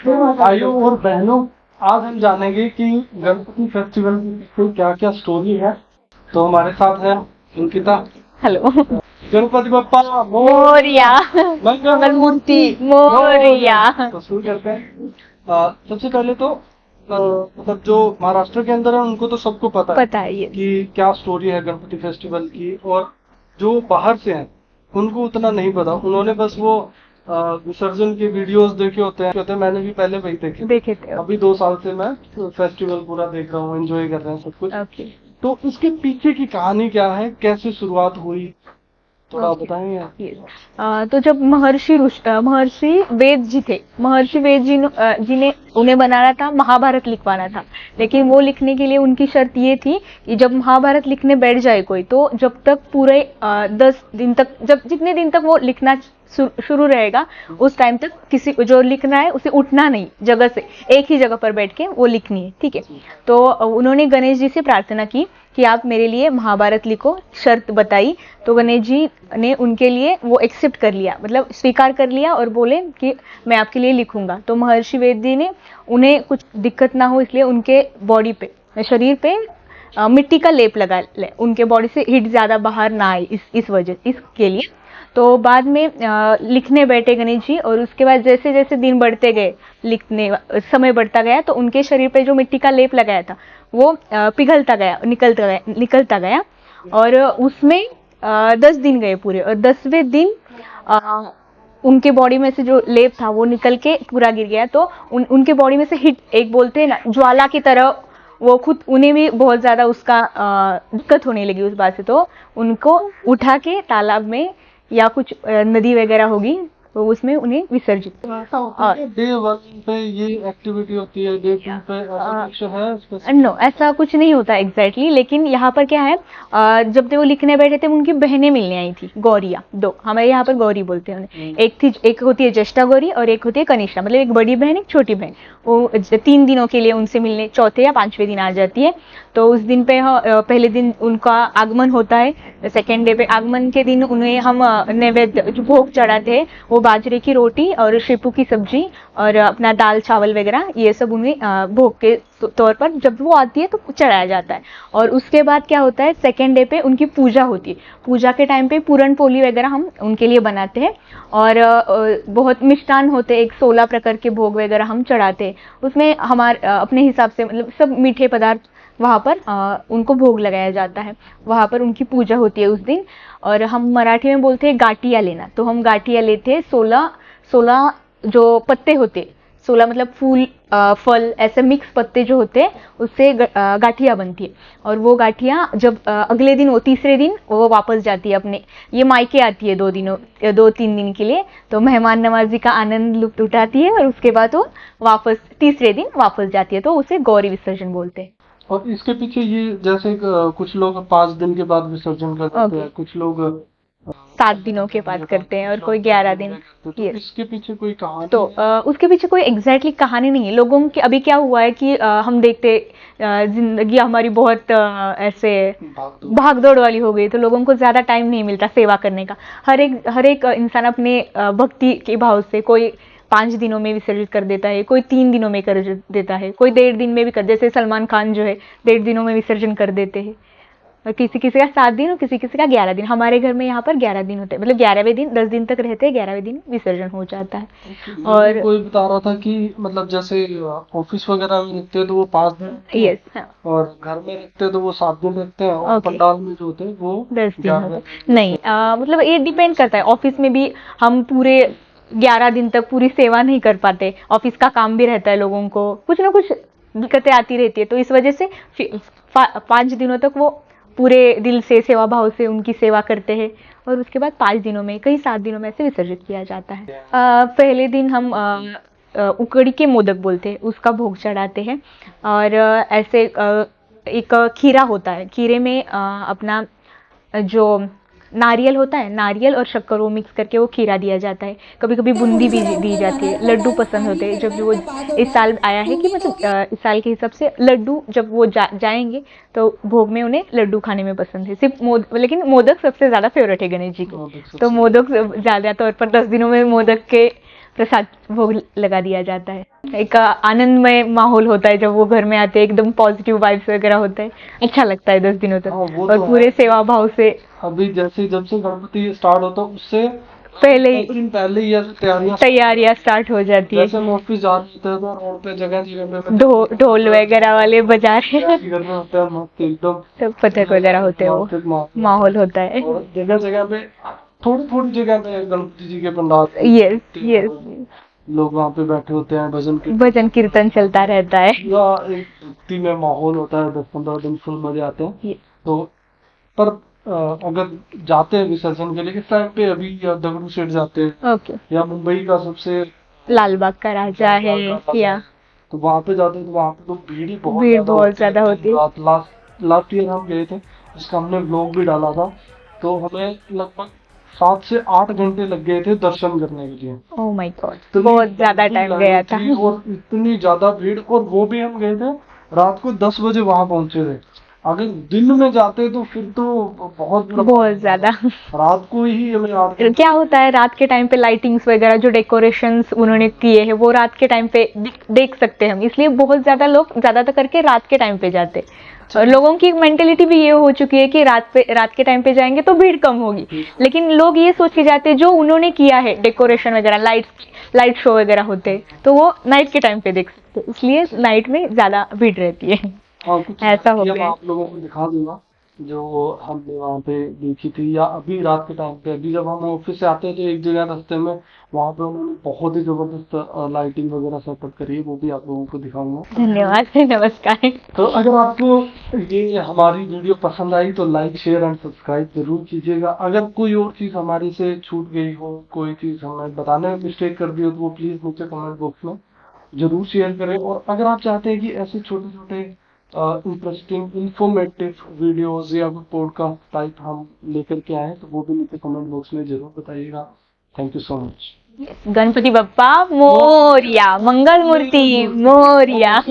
तो भाइयों और बहनों, आज हम जानेंगे कि गणपति फेस्टिवल की क्या क्या स्टोरी है। तो हमारे साथ है अंकिता। हेलो। गणपति बप्पा मोरिया। मंगल मूर्ति मोरिया। तो शुरू करते हैं। सबसे पहले तो मतलब जो महाराष्ट्र के अंदर है उनको तो सबको पता है ये। कि क्या स्टोरी है गणपति फेस्टिवल की, और जो बाहर से हैं उनको उतना नहीं पता। उन्होंने बस वो विसर्जन के वीडियोस देखे होते हैं। मैंने भी पहले वही देखे थे। अभी 2 साल से मैं फेस्टिवल पूरा देख रहा हूँ, एंजॉय कर रहे हैं सब कुछ। ओके। तो इसके पीछे की कहानी क्या है, कैसे शुरुआत हुई, थोड़ा बताएंगे। तो जब महर्षि वेद जी थे, महर्षि वेद जी ने उन्हें बनाना था, महाभारत लिखवाना था। लेकिन वो लिखने के लिए उनकी शर्त ये थी कि जब महाभारत लिखने बैठ जाए कोई, तो जब तक पूरे 10 दिन तक, जब जितने दिन तक वो लिखना शुरू रहेगा, उस टाइम तक किसी जो लिखना है उसे उठना नहीं, जगह से एक ही जगह पर बैठ के वो लिखनी है, ठीक है। तो उन्होंने गणेश जी से प्रार्थना की कि आप मेरे लिए महाभारत लिखो, शर्त बताई। तो गणेश जी ने उनके लिए वो एक्सेप्ट कर लिया, मतलब स्वीकार कर लिया और बोले कि मैं आपके लिए लिखूंगा। तो महर्षि वेद जी ने, उन्हें कुछ दिक्कत ना हो इसलिए उनके बॉडी पे, शरीर पे मिट्टी का लेप लगा ले, उनके बॉडी से हीट ज्यादा बाहर ना आए, इसके लिए। तो बाद में लिखने बैठे गणेश जी, और उसके बाद जैसे जैसे दिन बढ़ते गए, लिखने समय बढ़ता गया, तो उनके शरीर पे जो मिट्टी का लेप लगाया था वो पिघलता गया, निकलता गया। और उसमें 10 दिन गए पूरे, और 10वें दिन उनके बॉडी में से जो लेप था वो निकल के पूरा गिर गया। तो उनके बॉडी में से हिट, एक बोलते हैं ना ज्वाला की तरह, वो खुद उन्हें भी बहुत ज्यादा उसका दिक्कत होने लगी उस बात से। तो उनको उठा के तालाब में या कुछ नदी वगैरह होगी तो उसमें उन्हें विसर्जित। और डे 1 पे ये एक्टिविटी होती है, डे 2 पे ऐसा कुछ है? नो, ऐसा कुछ नहीं होता एग्जैक्टली। लेकिन यहाँ पर क्या है, जब वो लिखने बैठे थे उनकी बहनें मिलने आई थी, गौरिया, 2, हमारे यहाँ पर गौरी बोलते हैं उन्हें। एक होती है ज्येष्ठा गौरी और एक होती है कनिष्ठा, मतलब एक बड़ी बहन एक छोटी बहन। वो 3 दिनों के लिए उनसे मिलने चौथे या 5वें दिन आ जाती है। तो उस दिन पे पहले दिन उनका आगमन होता है, सेकेंड डे पे आगमन के दिन उन्हें हम नैवेद्य जो भोग चढ़ाते हैं वो बाजरे की रोटी और शेपू की सब्जी और अपना दाल चावल वगैरह, ये सब उन्हें भोग के तौर पर जब वो आती है तो चढ़ाया जाता है। और उसके बाद क्या होता है, सेकेंड डे पे उनकी पूजा होती है। पूजा के टाइम पे पूरन पोली वगैरह हम उनके लिए बनाते हैं, और बहुत मिष्ठान होते हैं, एक 16 प्रकार के भोग वगैरह हम चढ़ाते हैं। उसमें हमारे अपने हिसाब से, मतलब सब मीठे पदार्थ वहाँ पर उनको भोग लगाया जाता है। वहाँ पर उनकी पूजा होती है उस दिन। और हम मराठी में बोलते हैं गाठिया लेना, तो हम गाठिया लेते हैं। 16 जो पत्ते होते, 16 मतलब फूल फल, ऐसे मिक्स पत्ते जो होते हैं उससे गाठिया बनती है। और वो गाठिया जब अगले दिन, वो तीसरे दिन वो वापस जाती है अपने, ये मायके आती है 2-3 दिन के लिए। तो मेहमान नवाजी का आनंद लुत्फ उठाती है, और उसके बाद वो वापस तीसरे दिन वापस जाती है। तो उसे गौरी विसर्जन बोलते हैं। और इसके पीछे ये, जैसे कुछ लोग 5 दिन के बाद विसर्जन कर देते हैं, कुछ लोग 7 दिनों के बाद करते हैं, और कोई 11 दिन। तो इसके पीछे कोई कहानी तो उसके पीछे कोई एग्जैक्टली कहानी नहीं है। लोगों की अभी क्या हुआ है कि हम देखते जिंदगी हमारी बहुत ऐसे भागदौड़ वाली हो गई, तो लोगों को ज्यादा टाइम नहीं मिलता सेवा करने का। हर एक इंसान अपने भक्ति के भाव से, कोई 5 दिनों में विसर्जित कर देता है, कोई 3 दिनों में कर देता है, कोई 1.5 दिन में भी कर, जैसे सलमान खान जो है 1.5 दिनों में विसर्जन कर देते हैं। और किसी किसी का 7 दिन और किसी किसी का 11 दिन। हमारे घर में यहाँ पर 11 दिन होते हैं, मतलब 11वें दिन, 10 दिन तक रहते हैं, 11वें दिन विसर्जन हो जाता है। और कोई बता रहा था कि मतलब जैसे ऑफिस वगैरह में रखते हैं तो वो 5 दिन, यस, हाँ, और घर में रखते हैं तो वो 7 दिन रखते हैं, और पंडाल में जो होते हैं वो 10 दिन होते हैं। नहीं, मतलब ये डिपेंड करता है। ऑफिस में भी हम पूरे 11 दिन तक पूरी सेवा नहीं कर पाते, ऑफिस का काम भी रहता है, लोगों को कुछ ना कुछ दिक्कतें आती रहती है। तो इस वजह से 5 दिनों तक वो पूरे दिल से, सेवा भाव से उनकी सेवा करते हैं। और उसके बाद 5 दिनों में, कई 7 दिनों में ऐसे विसर्जित किया जाता है। पहले दिन हम उकड़ी के मोदक बोलते हैं, उसका भोग चढ़ाते हैं। और ऐसे एक खीरा होता है, खीरे में अपना जो नारियल होता है, नारियल और शक्कर वो मिक्स करके वो खीरा दिया जाता है। कभी कभी बूंदी भी दी जाती है। लड्डू पसंद होते हैं। जब वो इस साल आया है कि मतलब इस साल के हिसाब से लड्डू जब वो जाएंगे तो भोग में उन्हें लड्डू खाने में पसंद है। सिर्फ लेकिन मोदक सबसे ज्यादा फेवरेट है गणेश जी को। तो मोदक ज्यादा तौर पर 10 दिनों में मोदक के प्रसाद भोग लगा दिया जाता है। एक आनंदमय माहौल होता है जब वो घर में आते हैं, एकदम पॉजिटिव वाइब्स वगैरह होता है, अच्छा लगता है 10 दिनों तक। हाँ, वो और तो पूरे है। सेवा भाव से अभी जैसे जब से गणपति स्टार्ट होता है उससे पहले 10 दिन पहले ही ऐसे तैयारियां स्टार्ट हो जाती है। जैसे हम ऑफिस जा रहे होते हैं तो रोड पे जगह जगह पे ढोल वगैरह वाले बजा रहे हैं, तैयारी कर रहे होते हैं, मस्त एकदम सब पथक वगैरह होते हैं, वो मार्केट माहौल होता है। और जगह जगह पे थोड़ी थोड़ी जगह पे गणपति जी के पंडाल यस यस, लोग वहाँ पे बैठे होते हैं, भजन कीर्तन चलता रहता है। पूरा एक भक्ति में माहौल होता है, 10-15 दिन फुल मजे आते हैं। ये- तो पर अगर जाते हैं विसर्जन के लिए इस टाइम पे, अभी या दगड़ू सेठ जाते हैं ओके, या मुंबई का सबसे लाल बाग का राजा है या तो वहाँ पे जाते हैं तो वहाँ पे तो भीड़ ही बहुत भीड़ बहुत ज्यादा होती है। लास्ट ईयर हम गए थे, जिसका हमने व्लॉग भी डाला था, तो हमें लगभग 7 से 8 घंटे लग गए थे दर्शन करने के लिए। ओह माय गॉड, बहुत ज्यादा टाइम गया था। और इतनी ज्यादा भीड़, और वो भी हम गए थे रात को 10 बजे वहां पहुंचे थे। अगर दिन में जाते तो फिर तो बहुत ज्यादा रात को ही हमें क्या होता है, रात के टाइम पे लाइटिंग्स वगैरह जो डेकोरेशंस उन्होंने किए हैं वो रात के टाइम पे देख सकते हैं हम, इसलिए बहुत ज्यादा लोग ज्यादातर करके रात के टाइम पे जाते हैं। और लोगों की मेंटेलिटी भी ये हो चुकी है कि रात के टाइम पे जाएंगे तो भीड़ कम होगी, लेकिन लोग ये सोच के जाते हैं जो उन्होंने किया है डेकोरेशन वगैरह, लाइट शो वगैरह होते तो वो नाइट के टाइम पे देख सकते हैं, इसलिए नाइट में ज्यादा भीड़ रहती है। कुछ ऐसा हो गया। आप लोगों को दिखा दूंगा जो हमने वहाँ पे देखी थी, या अभी रात के टाइम पे, अभी जब हम ऑफिस से आते हैं तो एक जगह रास्ते में वहाँ पे उन्होंने बहुत ही जबरदस्त लाइटिंग वगैरह सेटअप करी है, वो भी आप लोगों को दिखाऊंगा। धन्यवाद, नमस्कार। तो अगर आपको ये हमारी वीडियो पसंद आई तो लाइक शेयर एंड सब्सक्राइब जरूर कीजिएगा। अगर कोई और चीज हमारी से छूट गई हो, कोई चीज हमें बताने में मिस्टेक कर दी हो, तो वो प्लीज नीचे कमेंट बॉक्स में जरूर शेयर करें। और अगर आप चाहते हैं कि ऐसे छोटे छोटे इंटरेस्टिंग इंफॉर्मेटिव वीडियोस या पॉडकास्ट टाइप हम लेकर के आए तो वो भी नीचे कमेंट बॉक्स में जरूर बताइएगा। Thank you so much. Ganpati Bappa Morya, Mangal Murti Morya.